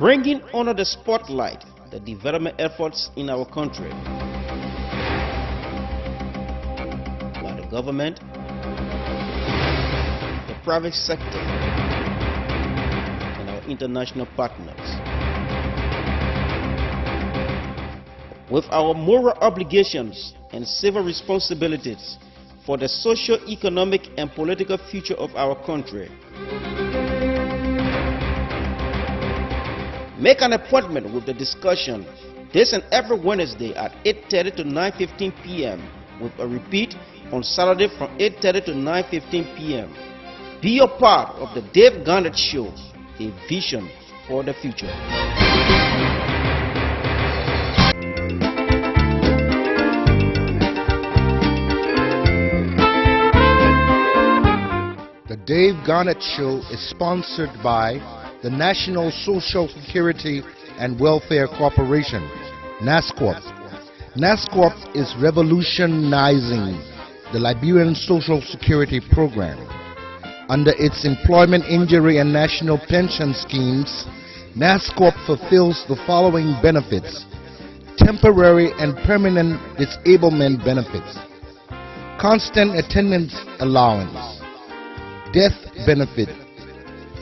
bringing under the spotlight the development efforts in our country by the government, the private sector, and our international partners. With our moral obligations and civil responsibilities for the socio-economic and political future of our country. Make an appointment with the discussion this and every Wednesday at 8:30 to 9:15 p.m. with a repeat on Saturday from 8:30 to 9:15 p.m. Be a part of the Dave Garnett Show, a vision for the future. The Dave Garnett Show is sponsored by the National Social Security and Welfare Corporation, NASCORP. NASCORP is revolutionizing the Liberian Social Security program. Under its employment, injury, and national pension schemes, NASCORP fulfills the following benefits: temporary and permanent disablement benefits, constant attendance allowance, death benefit,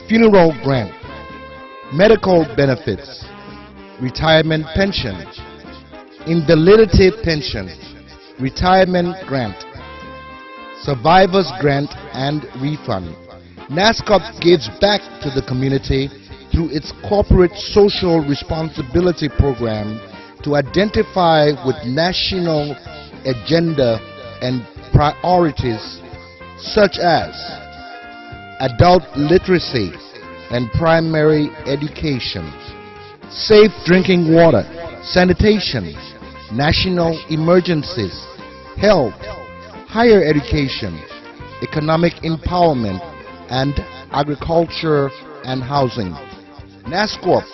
funeral grant, medical benefits, retirement pension, invalidity pension, retirement grant, survivors grant and refund. NASCORP gives back to the community through its corporate social responsibility program to identify with national agenda and priorities such as adult literacy and primary education, safe drinking water, sanitation, national emergencies, health, higher education, economic empowerment, and agriculture and housing. NASCORP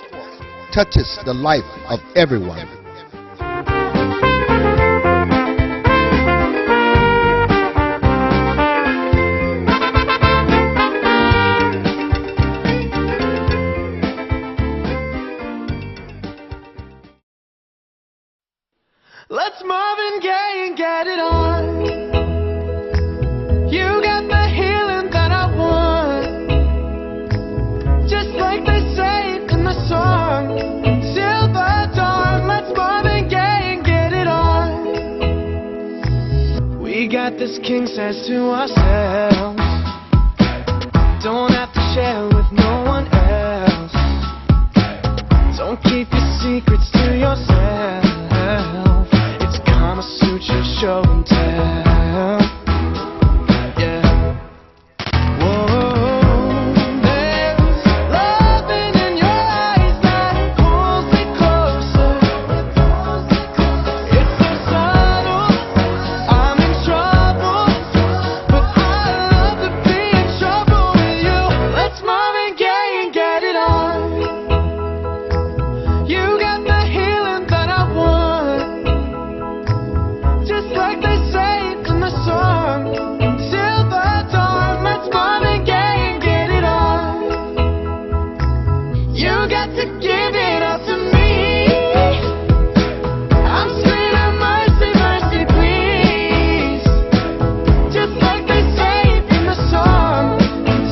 touches the life of everyone. Let's Marvin Gaye and get it on. You got the healing that I want, just like they say in the song, Silver Dawn. Let's Marvin Gaye and get it on. We got this king says to ourselves, don't have to share with no one else. Don't keep your secrets to yourself. Show and tell. Yeah. Whoa, there's loving in your eyes that pulls me closer. It's so subtle, I'm in trouble, but I love to be in trouble with you. Let's Marvin Gaye and get it on. You got the healing that I want, just like they say in the song, Silver Dawn. Let's Marvin Gaye and get it on. You got to give it all to me. I'm screaming mercy, mercy, please, just like they say in the song,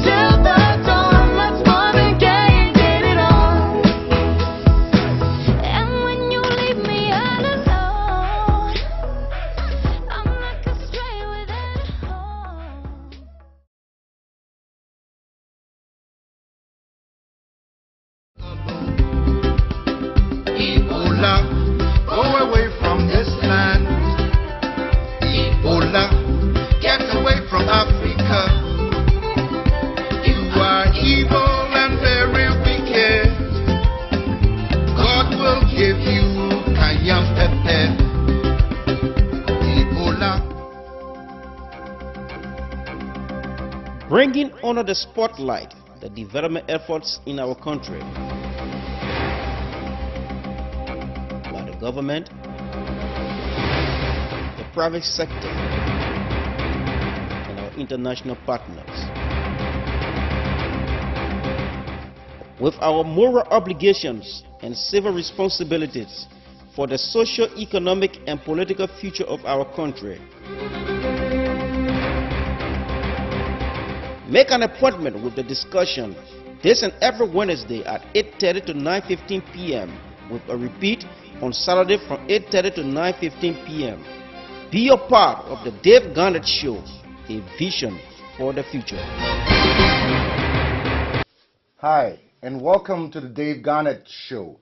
Silver Dawn. Let's Marvin Gaye and get it on. And when you leave me all alone, I'm like a stray without a home. Ebola, go away from this land. Ebola, get away from Africa. You are evil and very wicked. God will give you cayenne pepper. Ebola. Bringing under the spotlight the development efforts in our country by the government, the private sector, and our international partners. with our moral obligations and civil responsibilities for the social, economic, and political future of our country. Make an appointment with the discussion this and every Wednesday at 8:30 to 9:15 p.m. with a repeat on Saturday from 8:30 to 9:15 p.m. Be a part of the Dave Garnett Show, a vision for the future. Hi, and welcome to the Dave Garnett Show.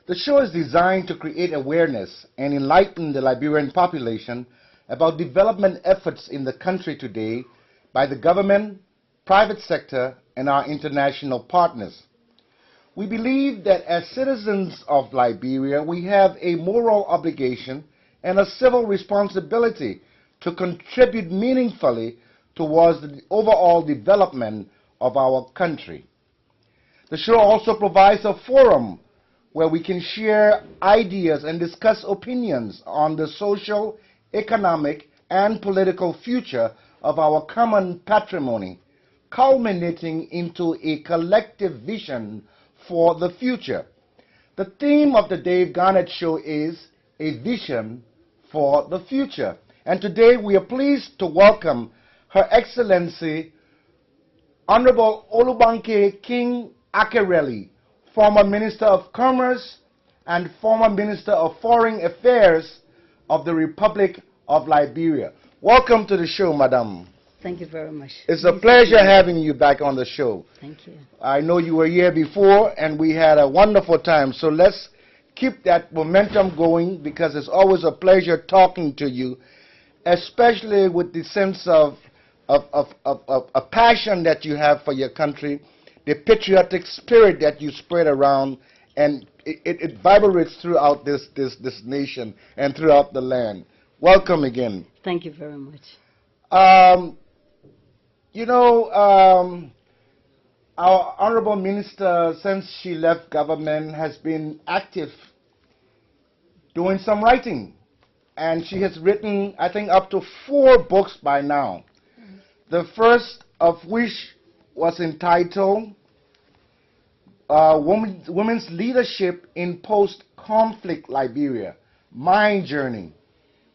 The show is designed to create awareness and enlighten the Liberian population about development efforts in the country today by the government, private sector, and our international partners. We believe that as citizens of Liberia, we have a moral obligation and a civil responsibility to contribute meaningfully towards the overall development of our country. The show also provides a forum where we can share ideas and discuss opinions on the social, economic, and political future of our common patrimony, culminating into a collective vision for the future. The theme of the Dave Garnett Show is a vision for the future. And today we are pleased to welcome Her Excellency Honorable Olubanke King Akerele, former Minister of Commerce and former Minister of Foreign Affairs of the Republic of Liberia. Welcome to the show, Madam. Thank you very much. It's a pleasure having you back on the show. Thank you. I know you were here before and we had a wonderful time, so let's keep that momentum going, because it's always a pleasure talking to you, especially with the sense of a passion that you have for your country, the patriotic spirit that you spread around, and it vibrates throughout this nation and throughout the land. Welcome again. Thank you very much. Our Honorable Minister, since she left government, has been active doing some writing. And she has written, I think, up to 4 books by now. The first of which was entitled Women's Leadership in Post-Conflict Liberia, My Journey,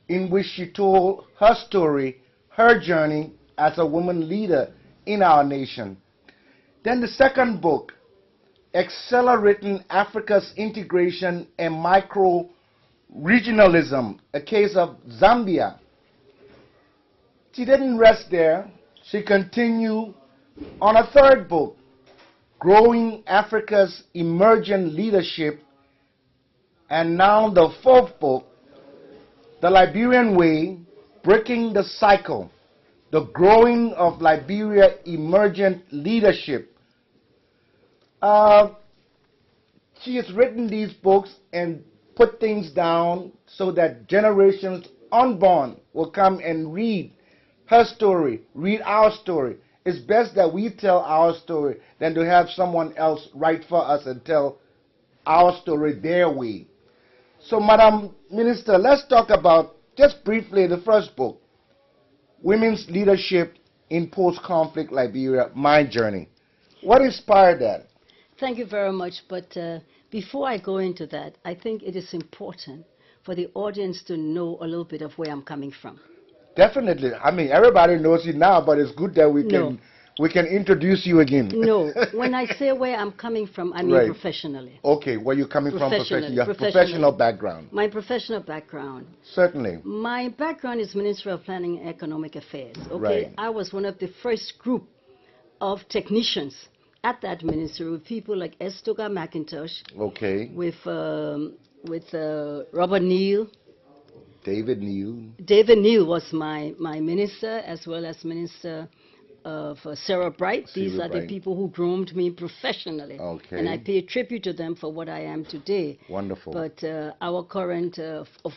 in which she told her story, her journey as a woman leader in our nation. Then the second book, Accelerating Africa's Integration and Micro-Regionalism, a case of Zambia. She didn't rest there. She continued on a third book, Growing Africa's Emergent Leadership, and now the fourth book, The Liberian Way, Breaking the Cycle, the Growing of Liberia Emergent Leadership. She has written these books and put things down so that generations unborn will come and read her story, read our story. It's best that we tell our story than to have someone else write for us and tell our story their way. So, Madam Minister, let's talk about, just briefly, the first book, Women's Leadership in Post-Conflict Liberia, My Journey. What inspired that? Thank you very much. But before I go into that, I think it is important for the audience to know a little bit of where I'm coming from. Definitely. I mean, everybody knows you now, but it's good that we can introduce you again. No. When I say where I'm coming from, I mean Right. professionally. Okay, where you're coming from professionally. Your Professionally. professional background. My professional background. Certainly. My background is Ministry of Planning and Economic Affairs. Okay, Right. I was one of the first group of technicians at that ministry with people like Estoga McIntosh, Okay. with Robert Neal. David Neal. David Neal was my minister, as well as Minister of Sarah Bright. These Sarah are Bright. the people who groomed me professionally. Okay. And I pay tribute to them for what I am today. Wonderful. But our current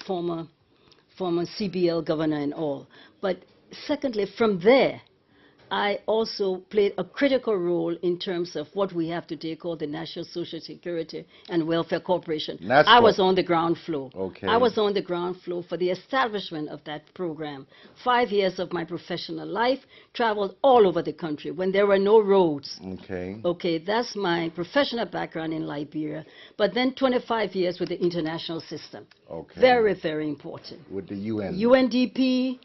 former CBL governor and all. But secondly, from there, I also played a critical role in terms of what we have today called the National Social Security and Welfare Corporation. I was on the ground floor. Okay. I was on the ground floor for the establishment of that program. 5 years of my professional life, traveled all over the country when there were no roads. Okay. Okay, that's my professional background in Liberia. But then 25 years with the international system. Okay. Very, very important. With the UN. UNDP,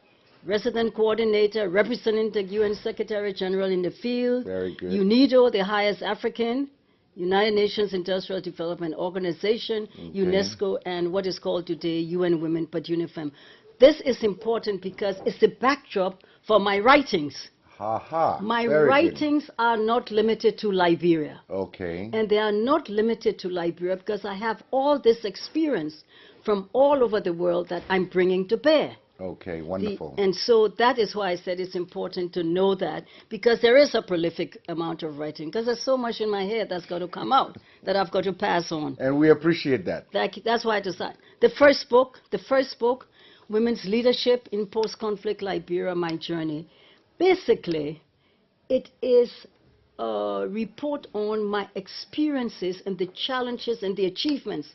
resident coordinator, representing the UN Secretary General in the field. Very good. UNIDO, the highest African, United Nations Industrial Development Organization, UNESCO, and what is called today UN Women, but UNIFEM. This is important because it's the backdrop for my writings. My writings are not limited to Liberia. Okay. And they are not limited to Liberia because I have all this experience from all over the world that I'm bringing to bear. Okay, wonderful. And so that is why I said it's important to know that, because there is a prolific amount of writing, because there's so much in my head that's got to come out that I've got to pass on. And we appreciate that. That's why I decided. The first book, Women's Leadership in Post-Conflict Liberia, My Journey, basically it is a report on my experiences and the challenges and the achievements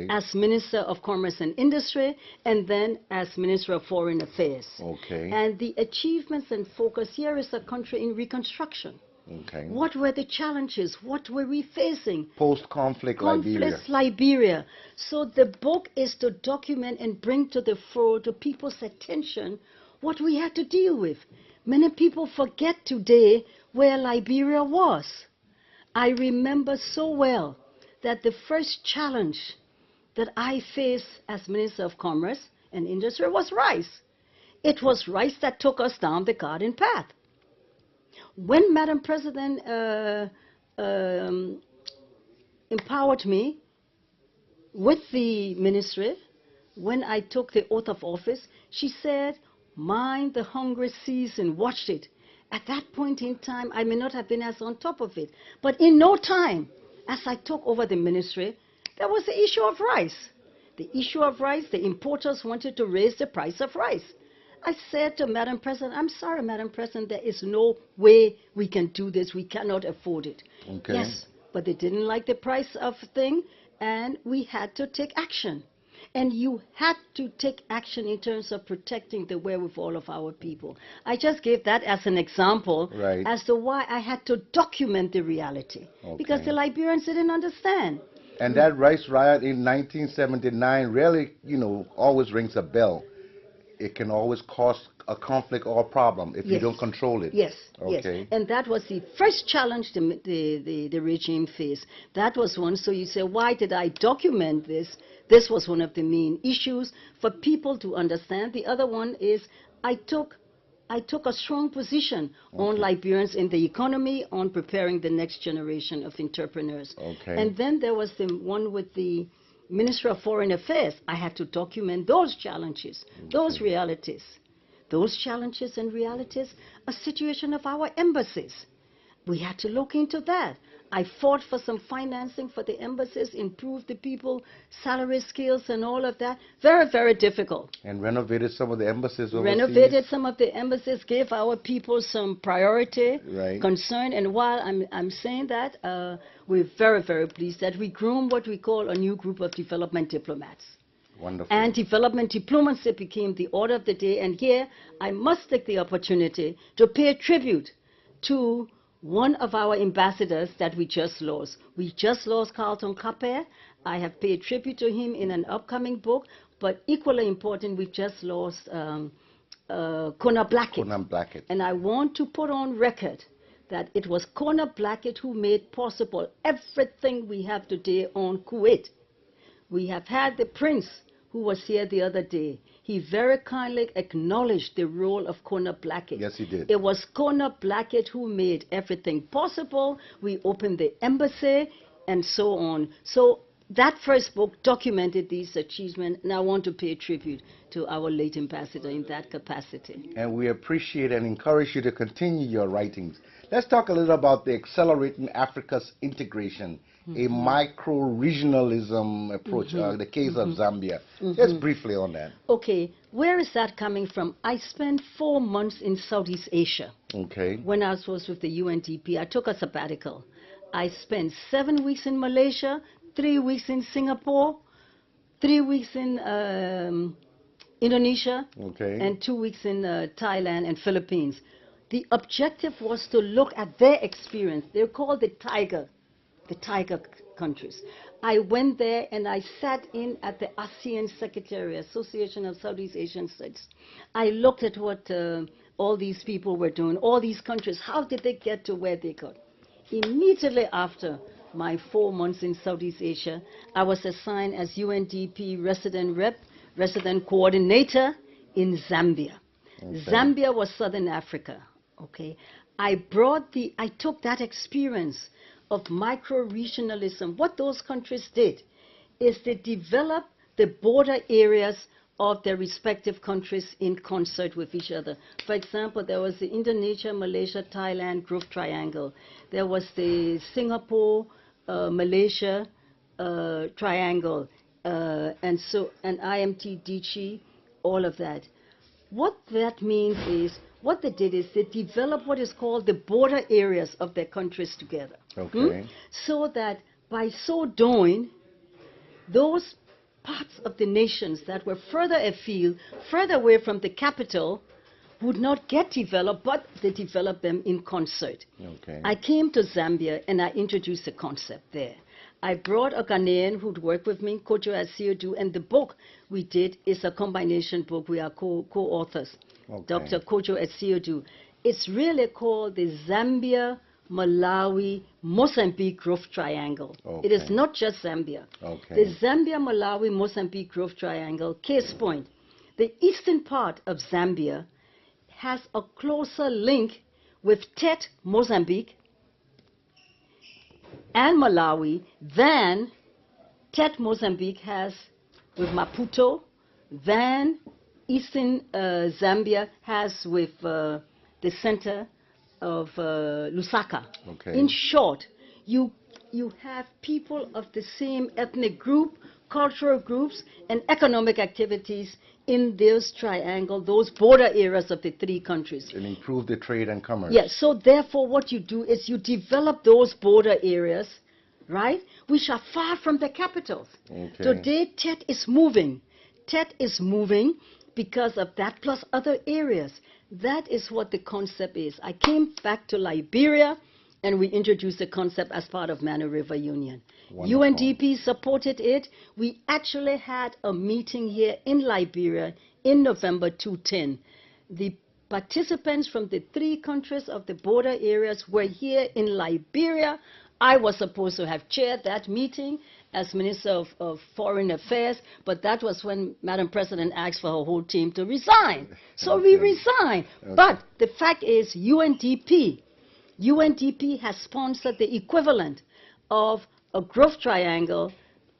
as Minister of Commerce and Industry and then as Minister of Foreign Affairs. Okay. And the achievements and focus here is a country in reconstruction. Okay. What were the challenges? What were we facing? Post-conflict Liberia. Liberia. So the book is to document and bring to the fore to people's attention what we had to deal with. Many people forget today where Liberia was. I remember so well that the first challenge that I faced as Minister of Commerce and Industry was rice. It was rice that took us down the garden path. When Madam President empowered me with the ministry, when I took the oath of office, she said, "Mind the hungry seas and watch it." At that point in time, I may not have been as on top of it. But in no time, as I took over the ministry, there was the issue of rice. The issue of rice, the importers wanted to raise the price of rice. I said to Madam President, "I'm sorry, Madam President, there is no way we can do this. We cannot afford it." Okay. Yes, but they didn't like the price of thing, and we had to take action. And you had to take action in terms of protecting the wherewithal of our people. I just gave that as an example as to why I had to document the reality. Because the Liberians didn't understand. And that rice riot in 1979 really, always rings a bell. It can always cause a conflict or a problem if you don't control it. Yes, okay. Yes. And that was the first challenge the regime faced. That was one. So you say, why did I document this? This was one of the main issues for people to understand. The other one is I took a strong position on Liberians in the economy, on preparing the next generation of entrepreneurs. Okay. And then there was the one with the Minister of Foreign Affairs. I had to document those challenges, those realities. Those challenges and realities, a situation of our embassies. We had to look into that. I fought for some financing for the embassies, improved the people, salary scales and all of that. Very, very difficult. And renovated some of the embassies overseas. Renovated some of the embassies, gave our people some priority, concern. And while I'm saying that, we're very, very pleased that we groomed what we call a new group of development diplomats. Wonderful. And development diplomacy became the order of the day. And here, I must take the opportunity to pay tribute to one of our ambassadors that we just lost. We just lost Carlton Capper. I have paid tribute to him in an upcoming book. But equally important, we've just lost Kona Blackett. Kona Blackett. And I want to put on record that it was Kona Blackett who made possible everything we have today on Kuwait. We have had the Prince who was here the other day. He very kindly acknowledged the role of Kona Blackett. Yes, he did. It was Kona Blackett who made everything possible. We opened the embassy and so on. So that first book documented these achievements, and I want to pay tribute to our late ambassador in that capacity. And we appreciate and encourage you to continue your writings. Let's talk a little about the Accelerating Africa's Integration, a micro-regionalism approach, the case of Zambia. Just briefly on that. Okay, where is that coming from? I spent 4 months in Southeast Asia. Okay. when I was with the UNDP. I took a sabbatical. I spent 7 weeks in Malaysia, 3 weeks in Singapore, 3 weeks in Indonesia, Okay. and 2 weeks in Thailand and Philippines. The objective was to look at their experience. They're called the tiger countries. I went there and I sat in at the ASEAN Secretary, Association of Southeast Asian States. I looked at what all these people were doing, all these countries. How did they get to where they got? Immediately after my 4 months in Southeast Asia, I was assigned as UNDP resident rep, resident coordinator in Zambia. Okay. Zambia was Southern Africa. Okay, I took that experience of micro-regionalism. What those countries did is they developed the border areas of their respective countries in concert with each other. For example, there was the Indonesia, Malaysia, Thailand Growth Triangle. There was the Singapore, Malaysia Triangle, and IMT-DG, all of that. What that means is, what they did is they developed what is called the border areas of their countries together. Okay. So that by so doing, those parts of the nations that were further afield, further away from the capital, would not get developed, but they developed them in concert. Okay. I came to Zambia and I introduced the concept there. I brought a Ghanaian who'd worked with me, Kojo Asiodu, and the book we did is a combination book. We are co-authors. Okay. Dr. Kojo Asiodu. It's really called the Zambia, Malawi, Mozambique Growth Triangle. Okay. It is not just Zambia. Okay. The Zambia, Malawi, Mozambique Growth Triangle, case point, the eastern part of Zambia has a closer link with Tet, Mozambique, and Malawi than Tet, Mozambique has with Maputo, than eastern Zambia has with the center of Lusaka. Okay. In short, you have people of the same ethnic group, cultural groups, and economic activities in those triangle, those border areas of the three countries. And improve the trade and commerce. Yes, so therefore what you do is you develop those border areas, right, which are far from the capitals. Okay. Today, Tet is moving. Tet is moving because of that, plus other areas. That is what the concept is. I came back to Liberia, and we introduced the concept as part of Mano River Union. Wonderful. UNDP supported it. We actually had a meeting here in Liberia in November 2010. The participants from the three countries of the border areas were here in Liberia. I was supposed to have chaired that meeting as Minister of Foreign Affairs, but that was when Madam President asked for her whole team to resign. So we resigned. Okay. But the fact is UNDP has sponsored the equivalent of a growth triangle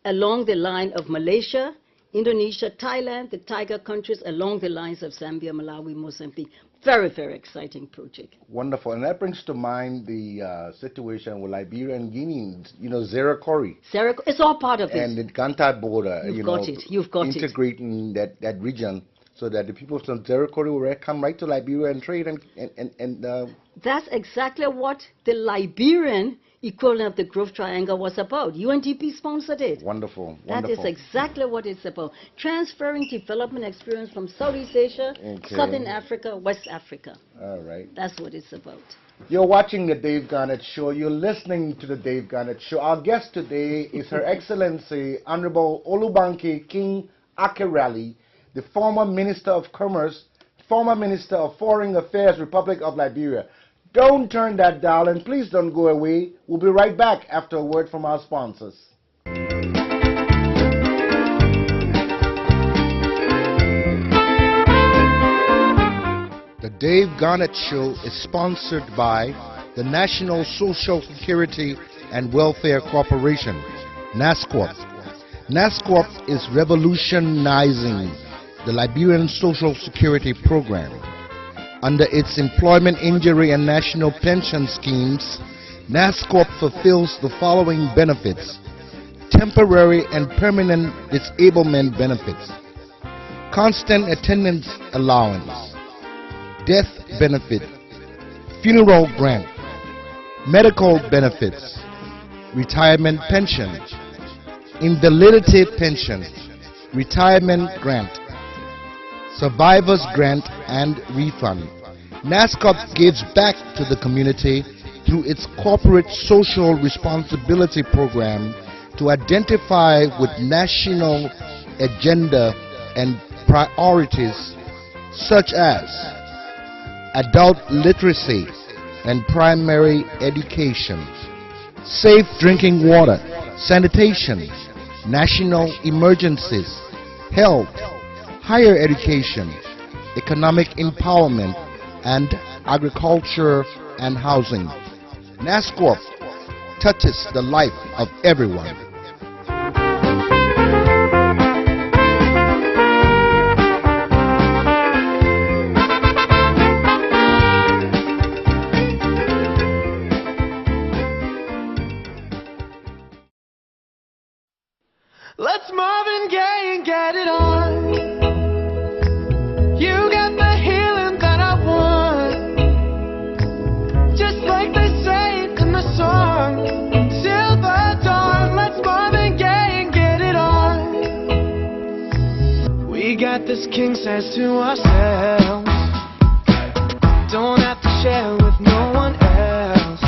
along the line of Malaysia, Indonesia, Thailand, the tiger countries, along the lines of Zambia, Malawi, Mozambique. Very, very exciting project. Wonderful. And that brings to mind the situation with Liberia and Guinea, Zero Kori. It's all part of And this. the Ganta border, You've got it. You've got it. integrating that region so that the people from Zero Kori will come right to Liberia and trade and That's exactly what the Liberian equivalent of the Growth Triangle was about. UNDP sponsored it. wonderful. That is exactly what it's about. Transferring development experience from Southeast Asia, Okay. Southern Africa, West Africa. All right. That's what it's about. You're watching the Dave Garnett Show. You're listening to the Dave Garnett Show. Our guest today is Her Excellency Honorable Olubanke King Akerali, the former Minister of Commerce, former Minister of Foreign Affairs, Republic of Liberia. Don't turn that dial and please don't go away. We'll be right back after a word from our sponsors. The Dave Garnett Show is sponsored by the National Social Security and Welfare Corporation, NASCORP. NASCORP is revolutionizing the Liberian Social Security Program. Under its employment, injury, and national pension schemes, NASCORP fulfills the following benefits: temporary and permanent disablement benefits, constant attendance allowance, death benefit, funeral grant, medical benefits, retirement pension, invalidity pension, retirement grant, survivors grant and refund. NASCOP gives back to the community through its corporate social responsibility program to identify with national agenda and priorities such as adult literacy and primary education, safe drinking water, sanitation, national emergencies, health, higher education, economic empowerment, and agriculture and housing. NASCOP touches the life of everyone. Let's Marvin Gaye and get it on. You got the healing that I want, just like they say in the song. Till the dawn, let's Marvin Gaye and get it on. We got this king size to ourselves, don't have to share with no one else.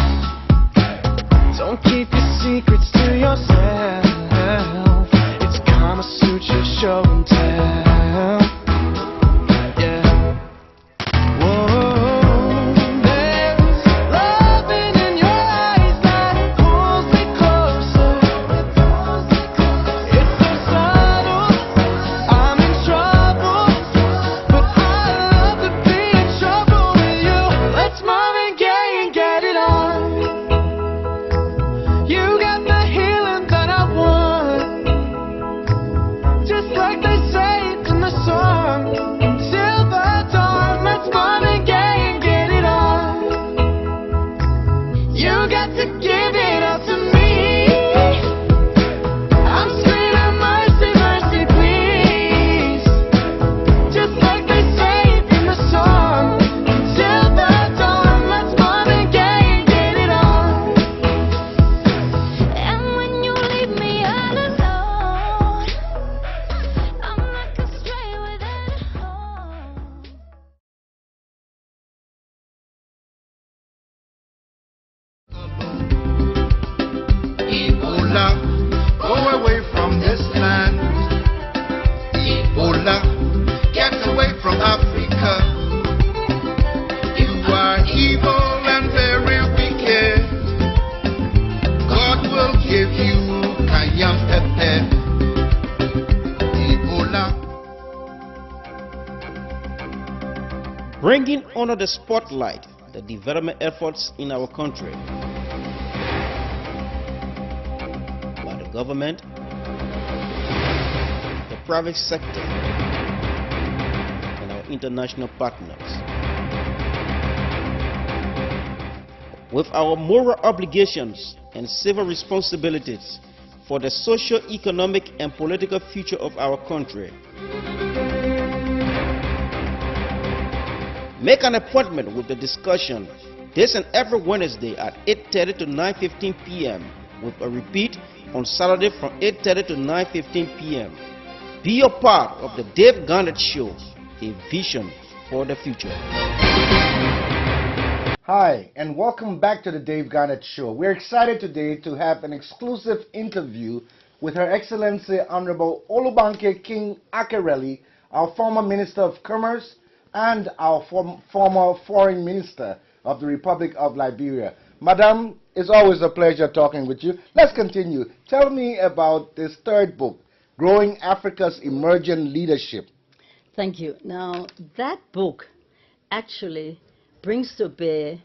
Don't keep your secrets to yourself. Show and tell. Yeah. Whoa. There's loving in your eyes that pulls me closer. It's so subtle, I'm in trouble, but I love to be in trouble with you. Let's Marvin Gaye and get it on. You got the healing that I want, just like they say in the song. Till the dawn, let's Marvin Gaye and get it on. You got to give it up to me. I'm screaming mercy, mercy, please. Just like they say in the song. Till the dawn, let's Marvin Gaye and get it on. And when you leave me all alone, I'm like a stray without a home. Ebola, go away from this land. Ebola, get away from Africa. You are evil and very wicked. God will give you cayenne pepper. Ebola. Bringing under the spotlight the development efforts in our country by the government, the private sector, and our international partners. With our moral obligations and civil responsibilities for the socio-economic and political future of our country. Make an appointment with the discussion this and every Wednesday at 8:30 to 9:15 p.m. with a repeat on Saturday from 8:30 to 9:15 p.m. Be a part of the Dave Garnett Show, a vision for the future. Hi, and welcome back to the Dave Garnett Show. We're excited today to have an exclusive interview with Her Excellency Honorable Olubanke King Akerele, our former Minister of Commerce and our former Foreign Minister of the Republic of Liberia. Madam, it's always a pleasure talking with you. Let's continue. Tell me about this third book, Growing Africa's Emerging Leadership. Thank you. Now, that book actually brings to bear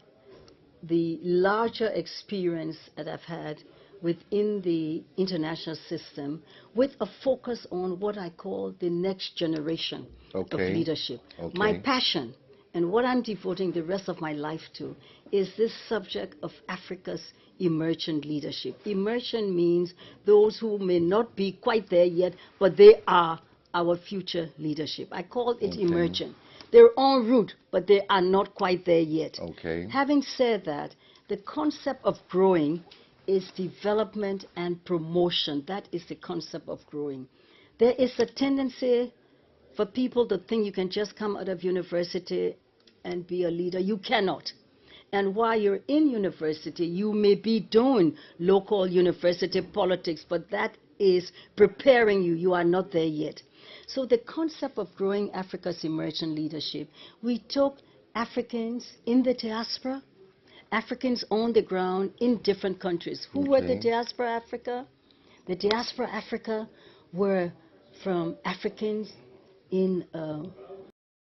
the larger experience that I've had within the international system with a focus on what I call the next generation of leadership. Okay. My passion and what I'm devoting the rest of my life to is this subject of Africa's emergent leadership. Emergent means those who may not be quite there yet, but they are our future leadership. I call it emergent They're en route, but they are not quite there yet. Okay. Having said that, the concept of growing is development and promotion. That is the concept of growing. There is a tendency for people to think you can just come out of university and be a leader. You cannot. And while you're in university, you may be doing local university politics, but that is preparing you. You are not there yet. So the concept of growing Africa's emerging leadership, we took Africans in the diaspora, Africans on the ground in different countries. Who were the diaspora Africa? The diaspora Africa were from Africans in